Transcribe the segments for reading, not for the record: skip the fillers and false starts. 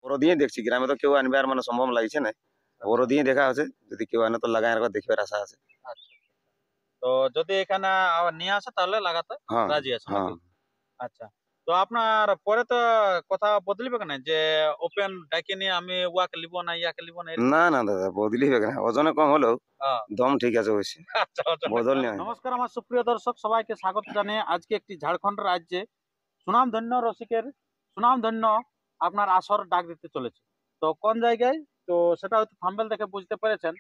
বড় দিয়ে দেখছি, গ্রামে তো কেউ আনবে আর মানে সম্ভব লাগছে না। বড় দিয়ে দেখা আছে, যদি কেউ আনে তো লাগাই একবার দেখবার আশা আছে। আচ্ছা, তো যদি এখানে আবার নিয়ে আসে তাহলে লাগাতে হ্যাঁ রাজি আছে হ্যাঁ। নাকি? আচ্ছা, তো আপনার পরে তো কথা বদলিবে কেন যে ওপেন ডাকে নিয়ে আমি ওয়াকে লিব না ইয়াকে লিব না এরকম? না না দাদা, বদলি হবে না, ওজনে কম হলেও হ্যাঁ। দম ঠিক আছে অবশ্যই। আচ্ছা, আচ্ছা। বদল নেই। নমস্কার আমার সুপ্রিয় দর্শক, সবাইকে স্বাগত জানিয়ে আজকে একটি ঝাড়খণ্ড রাজ্যে সুনামধন্য রসিকের সুনামধন্য আপনার আসর ডাক দিতে চলেছে। তো কোন জায়গায়, তো সেটা হয়তো থাম্বনেল দেখে বুঝতে পেরেছেন।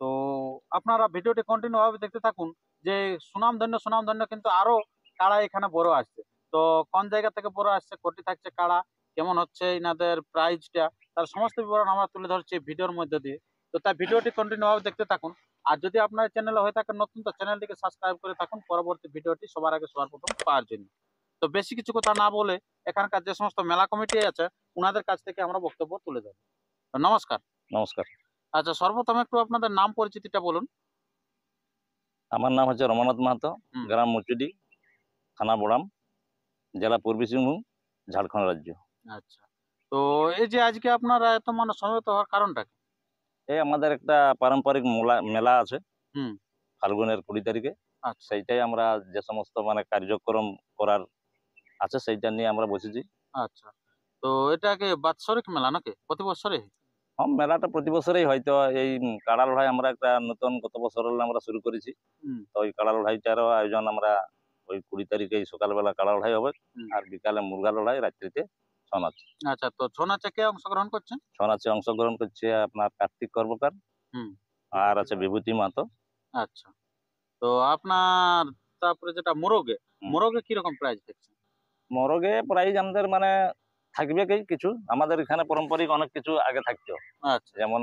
তো আপনারা ভিডিওটি কন্টিনিউ ভাবে দেখতে থাকুন, যে সুনামধন্য কিন্তু আরো কাড়া এখানে বড় আসছে। তো কোন জায়গা থেকে বড় আসছে, কোটি থাকছে কাড়া, কেমন হচ্ছে এনাদের প্রাইজটা, তার সমস্ত বিবরণ আমরা তুলে ধরছি ভিডিওর মধ্যে দিয়ে। তো তাই ভিডিওটি কন্টিনিউ ভাবে দেখতে থাকুন। আর যদি আপনার চ্যানেলে হয়ে থাকে নতুন, তো চ্যানেলটিকে সাবস্ক্রাইব করে থাকুন পরবর্তী ভিডিওটি সবার আগে সবার প্রথম পাওয়ার জন্য। তো বেশি কিছু কথা না বলে এখানকার যে সমস্ত মেলা কমিটি আছে ওনাদের কাছ থেকে আমরা বক্তব্য তুলে দেব। তো নমস্কার। নমস্কার। আচ্ছা, সর্বপ্রথম একটু আপনাদের নাম পরিচিতিটা বলুন। আমার নাম হচ্ছে রমানাথ মাহাতো, হুম। গ্রাম মুচুডি, থানা বড়াম, জেলা পূর্বী সিংভূম, ঝাড়খণ্ড রাজ্য। আচ্ছা, তো এই যে আজকে আপনারা এত মানে সমবেত হওয়ার কারণটা কি? এই আমাদের একটা পারম্পরিক মেলা আছে হুম। ফাল্গুনের 20 তারিখে। আচ্ছা, সেইটাই আমরা যে সমস্ত মানে কার্যক্রম করার আছে সেইটা নিয়ে আমরা বসেছি। আচ্ছা, তো এটা কি বাৎসরিক মেলা নাকি প্রতি বছরে? হ্যাঁ, মেলাটা প্রতি বছরেই হয়তো এই কাড়া লড়াই আমরা একটা নতুন গত বছর হলে আমরা শুরু করেছি। হুম। তো ওই কাড়া লড়াইটারও আয়োজন আমরা ওই 20 তারিখে সকালবেলা কাড়া লড়াই হবে, হুম। আর বিকালে মুরগা লড়াই, রাত্রিতে ছৌ নাচ। আচ্ছা, তো ছৌ নাচে কে অংশগ্রহণ করছেন? ছৌ নাচে অংশগ্রহণ করছে আপনার কার্তিক কর্মকার, হুম। আর আছে বিভূতি মাহাতো। আচ্ছা, তো আপনার তারপরে যেটা মোরগে, হুম। মোরগে কিরকম প্রাইস দেখছেন? মরগে প্রাইজ আমাদের মানে থাকবে কিছু, আমাদের এখানে পারম্পরিক অনেক কিছু আগে থাকতো। আচ্ছা। যেমন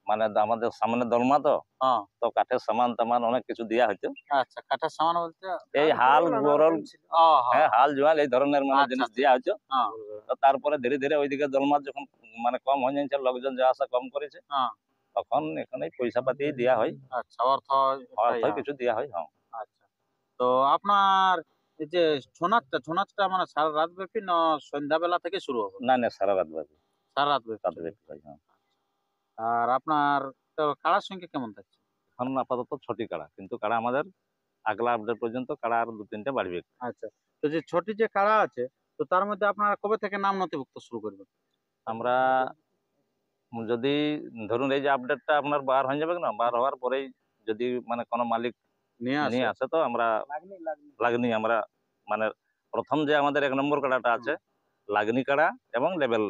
মানে আমাদের সামনে দলমা তো, হ্যাঁ। তো কাঠের সামান টামান অনেক কিছু দেওয়া হইতো। আচ্ছা, কাঠের সামান বলতে এই হাল গোরল, ও হ্যাঁ হ্যাঁ। হাল জোয়াল এই ধরনের মানে আচ্ছা, জিনিস আচ্ছা। দেওয়া হইতো। হ্যাঁ। তো তারপরে ধীরে ধীরে ওইদিকে দলমার যখন মানে কম হয়ে যাচ্ছে, লোকজন যাওয়া আসা কম করেছে, হ্যাঁ। তখন এখানে পয়সা পাতি দেওয়া হয়, আচ্ছা, অর্থ অর্থ একটাই, কিছু দেওয়া হয়। হ্যাঁ, আচ্ছা, তো আপনার এই যে ছৌ নাচটা মানে সারা রাত ব্যাপী না সন্ধ্যাবেলা থেকে শুরু হবে? না না, সারা রাত ব্যাপী, সারা রাত ব্যাপী রাত চলবে। ব্যাপী হয়। হ্যাঁ, আর আপনার তো কাড়ার সংখ্যা কেমন থাকছে? এখন আপাতত 6টি কাড়া, কিন্তু কাড়া আমাদের আগলা আপডেট পর্যন্ত কাড়া আর 2-3টে বাড়বে। আচ্ছা, তো যে ছটি যে কাড়া আছে, তো তার মধ্যে আপনারা কবে থেকে নাম নথিভুক্ত শুরু করবেন? আমরা যদি ধরুন এই যে আপডেটটা আপনার বার হয়ে যাবে না, বার হওয়ার পরেই যদি মানে কোনো মালিক নিয়ে নিয়ে আসে? আসে, তো আমরা লাগনি আমরা মানে প্রথম যে আমাদের 1 নম্বর কাড়াটা আছে লাগনি কাড়া এবং লেভেল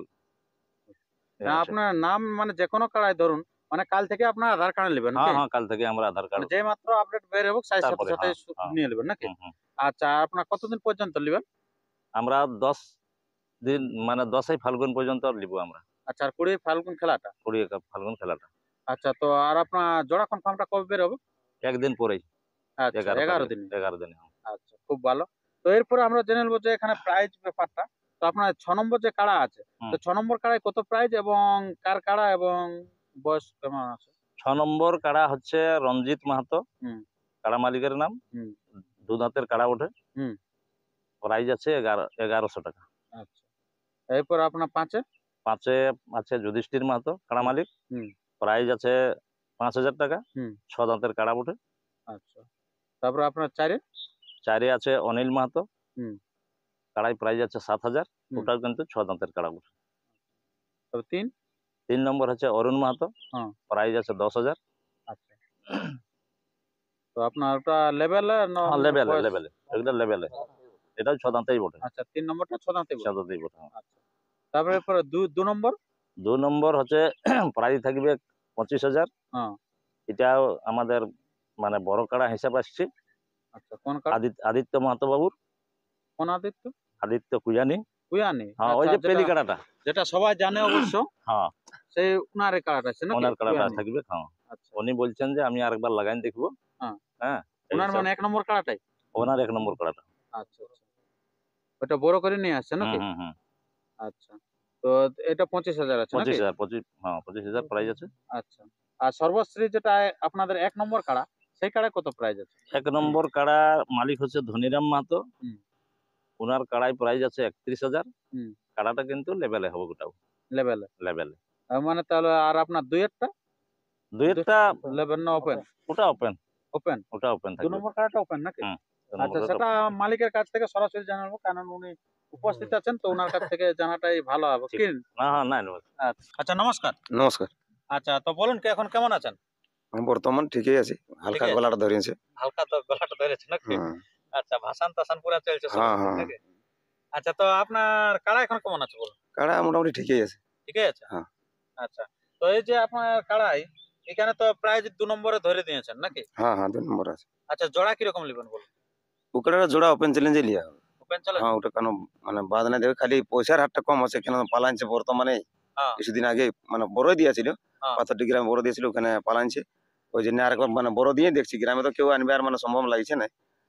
না, আপনার নাম মানে যে কোনো কাড়ায় ধরুন, মানে কাল থেকে আপনার আধার কার্ড নেবেন হ্যাঁ নাকি? হ্যাঁ, কাল থেকে আমরা আধার কার্ড মানে যে মাত্র আপডেট বের হবে সাথে তারপরে সাথে হ্যাঁ হ্যাঁ। নিয়ে নেবেন নাকি? হুম, হুম। আচ্ছা, আপনার কতদিন পর্যন্ত নেবেন? আমরা 10 দিন মানে 10ই ফাল্গুন পর্যন্ত নিব আমরা। আচ্ছা, আর 20 ফাল্গুন খেলাটা? 20 ফাল্গুন খেলাটা আচ্ছা, তো আর আপনার জোড়া কনফার্মটা কবে বের হবে? একদিন পরেই, আচ্ছা, 11 11 তারিখ, দিনে। 11 দিনে। আচ্ছা, খুব ভালো। তো এরপরে আমরা জেনে নেবো যে এখানে প্রাইজ ব্যাপারটা। তো আপনার 6 নম্বর যে কাড়া আছে, তো হুম। 6 নম্বর কাড়ায় কত প্রাইজ এবং কার কাড়া এবং বয়স কেমন আছে? 6 নম্বর কাড়া হচ্ছে রঞ্জিত মাহাতো, হুম। কাড়া মালিকের নাম। হুম। 2 দাঁতের কাড়া ওঠে, হুম। প্রাইজ আছে 1100 টাকা। আচ্ছা, এরপর আপনার 5 এ? 5-এ আছে যুধিষ্ঠির মাহাতো, কাড়া হুম। মালিক, হুম। প্রাইজ আছে 5000 টাকা। হুম। 6 দাঁতের কাড়া ওঠে। আচ্ছা, তারপরে আপনার 4 এ? 4-এ আছে অনিল মাহাতো, হুম। কাড়াই প্রাইজ আছে 7000। হুম। ওটাও কিন্তু 6 দাঁতের কাড়া ওঠে। তবে 3? 3 নম্বর হচ্ছে অরুণ মাহাতো, হ্যাঁ। প্রাইজ আছে 10000। আচ্ছা, তো আপনার ওটা লেভেলে না হ্যাঁ, লেভেলে বয়স? লেভেলে, এগুলো লেভেলে, এটাও 6 দাঁতেই ওঠে। আচ্ছা, 3 নম্বরটা 6 দাঁতে 6 বলে। দাঁতেই ওঠে। হ্যাঁ। আচ্ছা, তারপরে এরপরে 2 নম্বর? 2 নম্বর হচ্ছে প্রাইজ থাকবে 25,000। হ্যাঁ। এটাও আমাদের মানে বড় কাড়া হিসাব আসছে। আচ্ছা, কোন কাড়া? আদিত্য মাহাতো বাবুর, কোন আদিত্য? আদিত্য কুইয়ানি। কুয়ানি? হ্যাঁ, ওই আচ্ছা, যে যেটা পেলি কাড়াটা। যেটা সবাই জানে অবশ্য, হ্যাঁ, সেই উনার এই কাড়াটা আছে নাকি? ওনার কাড়াটা কুয়ানি। থাকবে। হ্যাঁ, আচ্ছা। উনি বলছেন যে আমি আরেকবার লাগাই দেখবো। হ্যাঁ। হ্যাঁ, এই উনার হিসাব মানে 1 নম্বর কাড়াটাই? ওনার 1 নম্বর কাড়াটা। আচ্ছা, আচ্ছা। ওটা বড় করে নিয়ে আসছে হুম নাকি? হুম হুম। আচ্ছা, তো এটা 25,000 আছে নাকি? 25,000, 25,000 প্রাইজ আছে। আচ্ছা, আর সর্বশ্রী যেটা আপনাদের 1 নম্বর কাড়া, সেই কাড়ায় কত প্রাইজ আছে? 1 নম্বর কাড়া মালিক হচ্ছে ধনিরাম মাহাতো। হুম। ওনার কাড়াই প্রাইজ আছে 31,000। হুম। কাড়াটা কিন্তু লেভেলে হবে গোটাও। লেভেলে লেভেলে। মানে তাহলে আর আপনার দুইয়েরটা দুইটা লেভেল না ওপেন? ওটা ওপেন, ওপেন, ওটা ওপেন 2 থাকবে। নম্বর কাড়াটা ওপেন নাকি? হুম, আচ্ছা, সেটা মালিকের কাছ থেকে সরাসরি জানাবো, কারণ উনি উপস্থিত আছেন, তো ওনার কাছ থেকে জানাটাই ভালো হবে। ঠিক। কি? না হ্যাঁ না আচ্ছা, নমস্কার। নমস্কার। আচ্ছা, তো বলুন কি এখন কেমন আছেন? আমি বর্তমান ঠিকই আছি, হালকা ঠিকই আছে? গলাটা ধরেছে। হালকা তো গলাটা ধরেছে নাকি? হুম। আচ্ছা, ভাসান টাসান পুরা চলছে সব হ্যাঁ হ্যাঁ, নাকি? আচ্ছা, তো আপনার কাড়া এখন কেমন আছে বলুন? কাড়া মোটামুটি ঠিকই আছে। ঠিকই আছে? হ্যাঁ। আচ্ছা, তো এই যে আপনার কাড়াই এখানে তো প্রাইজ 2 নম্বরে ধরে দিয়েছেন নাকি? হ্যাঁ হ্যাঁ, 2 নম্বর আছে। আচ্ছা, জোড়া কিরকম নেবেন বলুন? ও কাড়াটা জোড়া ওপেন চ্যালেঞ্জে লিয়া হবে। Open challenge? হ্যাঁ, ওটা কেন মানে বাদ নাই দেবে, খালি পয়সার হারটা কম আছে, কেন পালাইছে বর্তমানে। হ্যাঁ, কিছুদিন আগে মানে বড়ই দিয়েছিল, হ্যাঁ। পাথরটি গ্রামে বড় দিয়েছিল, ওখানে পালাইছে। ওই জন্য আরেকবার মানে বড় দিয়ে দেখছি, গ্রামে তো কেউ আনবে আর মানে সম্ভব লাগছে না।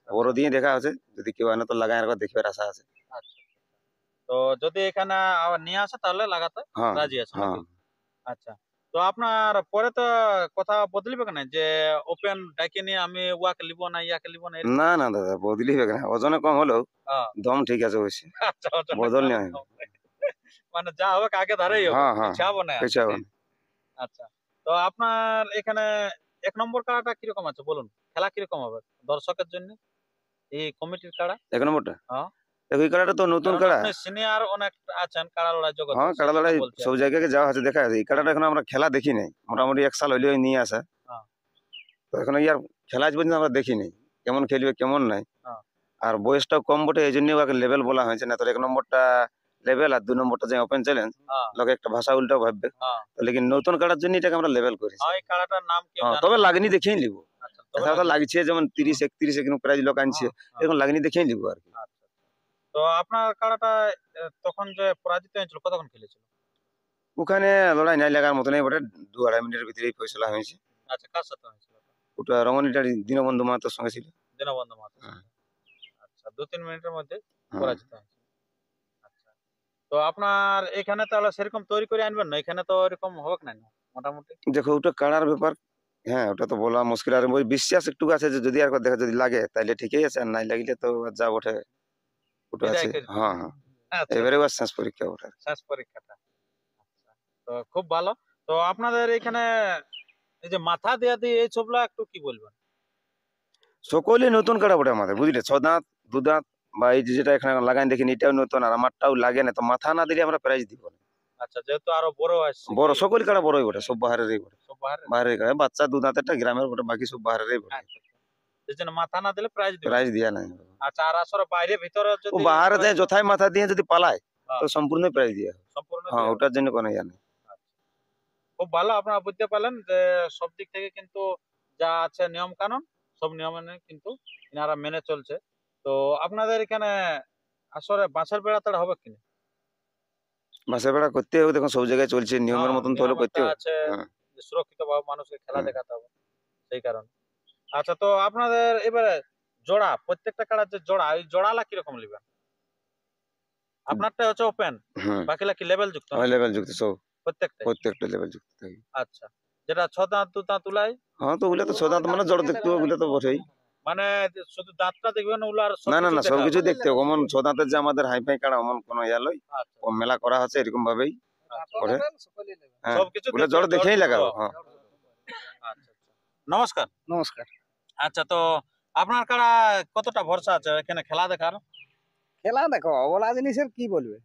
বড় দিয়ে দেখা আছে, যদি কেউ আনে তো লাগাই আরেকবার দেখবার আশা আছে। আচ্ছা। তো যদি এখানে আবার নিয়ে আসে তাহলে লাগাতে হ্যাঁ রাজি আছে হ্যাঁ, নাকি? আচ্ছা। তো আপনার পরে তো কথা বদলিবে কেন যে ওপেন ডাইকে নিয়ে আমি ওয়াকে লিব না ইয়াকে লিব না এরকম? না না দাদা, বদলি হবে না, ওজনে কম হলেও হ্যাঁ। দম ঠিক আছে অবশ্যই। আচ্ছা, ওজনে বদল কম নেই। মানে যা হবে আগে ধারেই হবে, হ্যাঁ হ্যাঁ, পিছাবো না আর। কিছু হবে না। আচ্ছা, তো আপনার এখানে 1 নম্বর কাড়াটা কিরকম আছে বলুন? খেলা কিরকম হবে দর্শকের জন্য এই কমিটির কাড়া? 1 নম্বরটা, হ্যাঁ। দেখো এই কাড়াটা তো নতুন কারণ কাড়া। আপনি সিনিয়র অনেক আছেন কাড়া লড়াই জগতে, হ্যাঁ, সেই কাড়া জন্য লড়াই বলছি সব আমি। জায়গায় যাওয়া আছে, দেখা আছে। এই কাড়াটা এখন আমরা খেলা দেখি নাই, মোটামুটি 1 সাল হইলেও নিয়ে আসা। হ্যাঁ। তো এখন ইয়ার খেলা আজ পর্যন্ত আমরা দেখি নাই, কেমন খেলবে কেমন নাই। হ্যাঁ। আর বয়সটাও কম বটে, এই জন্য ওকে লেভেল বলা হয়েছে, না তো 1 নম্বরটা লেভেল আর 2 নম্বরটা যে ওপেন চ্যালেঞ্জ, হ্যাঁ, লোকে একটা ভাষা উল্টো ভাববে। হ্যাঁ। তো লেকিন নতুন কাড়ার জন্য এটাকে আমরা লেভেল করেছি। এই কাড়াটার নাম কি হ্যাঁ, জানেন? তবে লাগনি দেখেই নিব। আচ্ছা, তবে এছাড়া তো লাগবে। লাগছে যেমন 30-31 এরকম প্রাইজ লোক আনছে, হ্যাঁ, হ্যাঁ। এরকম লাগনি দেখেই নিব আর কি। আচ্ছা। তো আপনার কাড়াটা তখন যে পরাজিত হয়েছিল কতক্ষণ খেলেছিল? ওখানে লড়াই নাই লাগার মতো নেই বটে, 2-2.5 মিনিটের ভিতরেই ফয়সলা হয়েছে। আচ্ছা, কার সাথে হয়েছিল? ওটা রমণীটার দীনবন্ধু মাহাতোর সঙ্গে ছিল। দীনবন্ধু মাহাতো। হ্যাঁ। আচ্ছা, 2-3 মিনিটের মধ্যে হ্যাঁ। পরাজিত হয়েছে। আচ্ছা। তো আপনার এখানে তাহলে সেরকম তৈরি করে আনবেন না? এখানে তো এরকম হবে না মোটামুটি? দেখো ওটা কাড়ার ব্যাপার। হ্যাঁ, ওটা তো বলা মুশকিল। আর ওই বিশ্বাস একটু আছে যে যদি একবার দেখা যদি লাগে তাইলে ঠিকই আছে, আর নাই লাগিলে তো আর যা ওঠে ওটা বিদায় আছে। করে দিবেন। হ্যাঁ হ্যাঁ, আচ্ছা, এবারে ওর শেষ পরীক্ষা ওটা। শেষ পরীক্ষাটা। আচ্ছা। তো খুব ভালো। তো আপনাদের এখানে এই যে মাথা দেয়া দিয়ে এই সবগুলা একটু কি বলবেন? সকলেই নতুন কাড়া বটে আমাদের, বুঝলে? 6 দাঁত 2 দাঁত বা এই যে যেটা এখানে লাগাই দেখেন, এটাও নতুন, আর আমারটাও লাগে না, তো মাথা না দিলে আমরা প্রাইজ দিব না। আচ্ছা, যেহেতু আরো বড় আসছে বড় কি? সকল কাড়া বড়ই বটে, সব বাহারেরই বটে। সব বাইরে? বাহারের কাড়া, বাচ্চা 2 দাঁতেরটা গ্রামের বটে, বাকি সব বাহারেরই বটে। আচ্ছা, আচ্ছা। সেজন্য মাথা না দিলে প্রাইজ দিবেন প্রাইজ না। দিয়া নাই। আচ্ছা, আর আসলে বাইরে ভিতরে ও যদি বাহারে যায় প্রাইজ যথাই মাথা দিয়ে যদি পালায় হ্যাঁ, তো সম্পূর্ণ প্রাইজ দিয়া হবে। সম্পূর্ণ হ্যাঁ, দিয়ে হবে। ওটার জন্য কোনো ইয়া নেই। আচ্ছা। খুব ভালো আপনারা বুঝতে পারলেন যে সব দিক থেকে কিন্তু যা আছে নিয়ম কানুন সব নিয়ম মেনে কিন্তু এনারা মেনে চলছে। তো আপনাদের এখানে আসলে বাঁশের বেড়া তাড়া হবে কিনা? বাসা ভাড়া করতে হবে, দেখুন সব জায়গায় চলছে, নিয়মের হ্যাঁ, মতন তো হলেও নিয়ম করতে একটা হবে। আছে হ্যাঁ যে সুরক্ষিতভাবে মানুষকে খেলা হ্যাঁ। দেখাতে হবে সেই কারণে। আচ্ছা, তো আপনাদের এবারে জোড়া প্রত্যেকটা কাড়ার যে জোড়া এই জোড়ালা কিরকম নেবেন? আপনারটা হচ্ছে ওপেন, হুম, বাকিলা কি লেভেল যুক্ত ওই লেভেল যুক্ত সব, প্রত্যেকটাই? প্রত্যেকটা লেভেল যুক্ত থাকে। আচ্ছা, যেটা 6 দাঁত 2 দাঁত উলাই হ্যাঁ, তো ওগুলো তো সদান্ত মানে জড় দেখতে হবে, ওগুলো তো বটেই। মানে যে শুধু দাঁতটা দেখবেন ওগুলো আর না না সবকিছু না, দেখা সবকিছু হবে? দেখতে হবে। অমন সদান্তের যে আমাদের হাইফাই কাড়া অমন কোনো ইয়া লই, আচ্ছা, ও মেলা করা আছে এরকম ভাবেই আচ্ছা। করে। হ্যাঁ, সবকিছু ওগুলো দেখে জড় দেখেই জড় লাগাবো। দেখতে হ্যাঁ। হবে। আচ্ছা, আচ্ছা। নমস্কার। নমস্কার। আচ্ছা, তো আপনার কাড়া কতটা ভরসা আছে এখানে খেলা দেখার? খেলা দেখো, অবলা জিনিসের কি বলবে?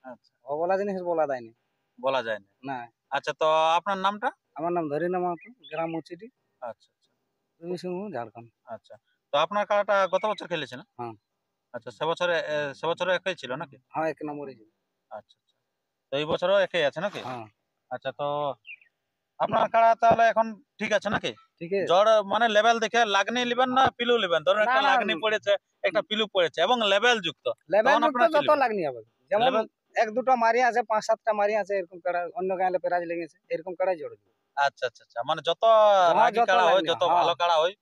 আচ্ছা, অবলা জিনিস বলা দেয়নি। বলা যায় না। না, আচ্ছা, তো আপনার নামটা? আমার নাম ধরিনা মাহাতো, গ্রাম মুচিটি, আচ্ছা, আচ্ছা, পূর্বী সিংভূম, ঝাড়খণ্ড। আচ্ছা। তো আপনার কাড়াটা গত বছর খেলেছে না? হ্যাঁ। আচ্ছা, সে বছরে একই ছিল নাকি? হ্যাঁ, 1 নম্বরে ছিল। আচ্ছা, আচ্ছা। তো এই বছরও একই আছে নাকি? হ্যাঁ, আচ্ছা, তো আপনার কাড়া তাহলে এখন ঠিক আছে নাকি? ঠিক আছে। জড় মানে লেভেল দেখে লাগনি লিবেন না পিলু লিবেন? ধরুন না, একটা না, লাগনি পড়েছে, একটা পিলু পড়েছে এবং লেভেল যুক্ত। লেভেল তখন যুক্ত আপনারা কি যত নেবেন? লাগনি হবে। যেমন লেভেল 1-2টা মারি আছে, 5-7টা মারি আছে, এরকম কাড়া অন্য গাঁয়ে প্রাইজ লেগেছে, এরকম কাড়াই জোড় দিবে। আচ্ছা, আচ্ছা, আচ্ছা। মানে যত হ্যাঁ, রাগী যত কাড়া হয়, লাগনি, যত হ্যাঁ। ভালো কাড়া হয়,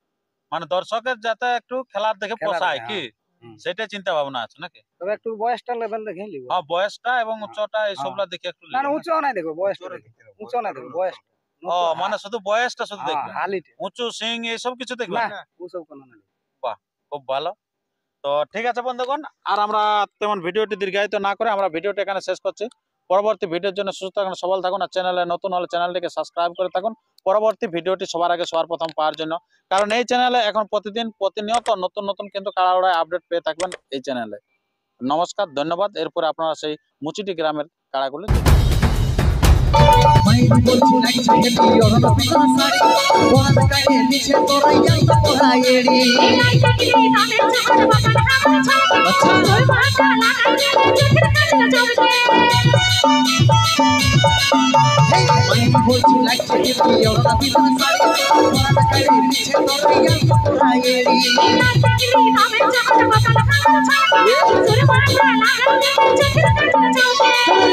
মানে দর্শকের যাতে একটু খেলার দেখে খেলার পোষায় দেখে, কি? হুম। সেটাই চিন্তা ভাবনা আছে নাকি? তবে একটু বয়সটা লেভেল দেখেই লিব। হ্যাঁ, বয়সটা এবং হ্যাঁ, উচ্চতা এইসবগুলা দেখে একটু না, না, লিবেন নাকি? উঁচু নাই দেখো, বয়সটা দেখো। উঁচু না দেখো, বয়স। ও, মানে শুধু বয়সটা শুধু হ্যাঁ, দেখবেন। হালিটে। উঁচু সিং এইসব কিছু দেখবেন না, না? ওসব কোনো না। খুব ভালো। তো ঠিক আছে বন্ধুগণ, আর আমরা তেমন ভিডিওটি দীর্ঘায়িত না করে আমরা ভিডিওটা এখানে শেষ করছি। পরবর্তী ভিডিওর জন্য সুস্থ থাকুন, সবল থাকুন, আর চ্যানেলে নতুন হলে চ্যানেলটিকে সাবস্ক্রাইব করে থাকুন পরবর্তী ভিডিওটি সবার আগে সবার প্রথম পাওয়ার জন্য। কারণ এই চ্যানেলে এখন প্রতিনিয়ত নতুন নতুন কিন্তু কাড়াউড়ায় আপডেট পেয়ে থাকবেন এই চ্যানেলে। নমস্কার, ধন্যবাদ। এরপরে আপনারা সেই মুচিটি গ্রামের কাড়াগুলো দেখুন।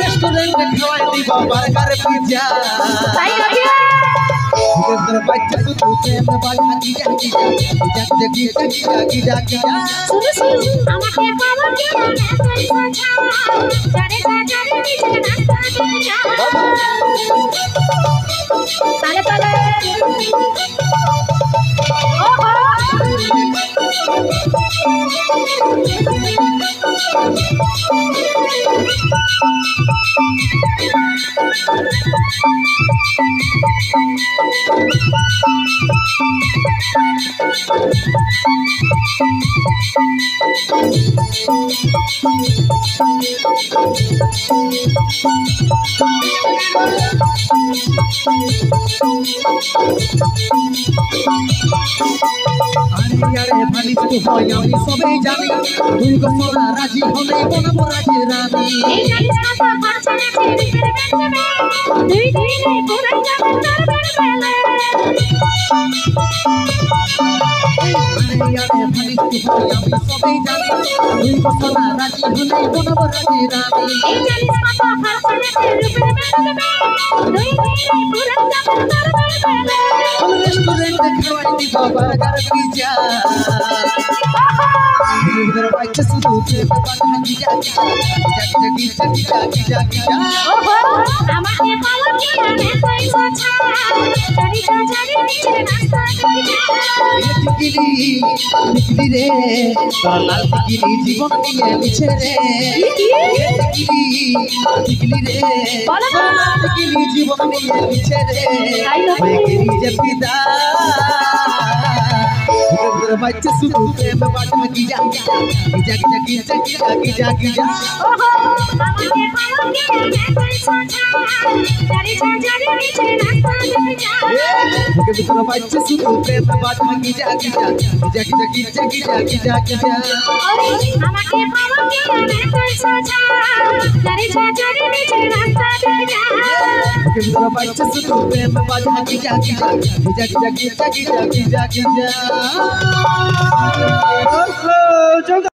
রেস্টুরেন্টে খাওয়াই দিব বার্গার পিজ্জা বাচ্চা শুধু প্রেম বাধা Giza Giza Giza Giza Giza Giza শুরু শুরু আমাকে খবর দিও না পয়সা ছাড় জারে নিচে নাস্তা করে যা তালে তালে আরে ভালিস তো হয় আমি সবাই জানি তুই গোসরা রাজি হলে বনাবো রাজি রানী এই জানিস কথা পাছনে ছেড়ে ফেলে দুই দিনে পুরাই যাবে তার বেলে আরে ভালিস তো হয় আমি সবাই জানি তুই গোসরা রাজি হলে বনাবো রাজি রানী এই জানিস কথা পাছনে ছেড়ে ফেলে দুই দিনে পুরাই যাবে তার বেলে রেস্টুরেন্টে খাওয়াই দিব বার্গার পিজ্জা বাচ্চা শুধু প্রেম বাধা Giza Giza Giza Giza Giza Giza আমাকে খবর দিও না পয়সা ছাড় জারে নিচে নাস্তা করে যা টিকিলি টিকিলি রে তোর লাল টিকিলি জীবন দিয়ে মিছে রে টিকিলি টিকিলি রে তোর লাল টিকিলি জীবন দিয়ে মিছে রে টিকিলি যে পিদা বাচ্চা শুধু প্রেম বাধা Giza Giza Giza Giza Giza Giza Giza আমাকে খবর দিও না পয়সা ছাড় জারে নিচে নাস্তা করে যা বাচ্চা শুধু প্রেম বাধা Giza Giza Giza Giza Giza Giza Giza আমাকে খবর দিও না পয়সা ছাড় জারে নিচে নাস্তা করে যা বাচ্চা শুধু প্রেম বাধা Giza Giza Giza Giza Giza Giza Giza Giza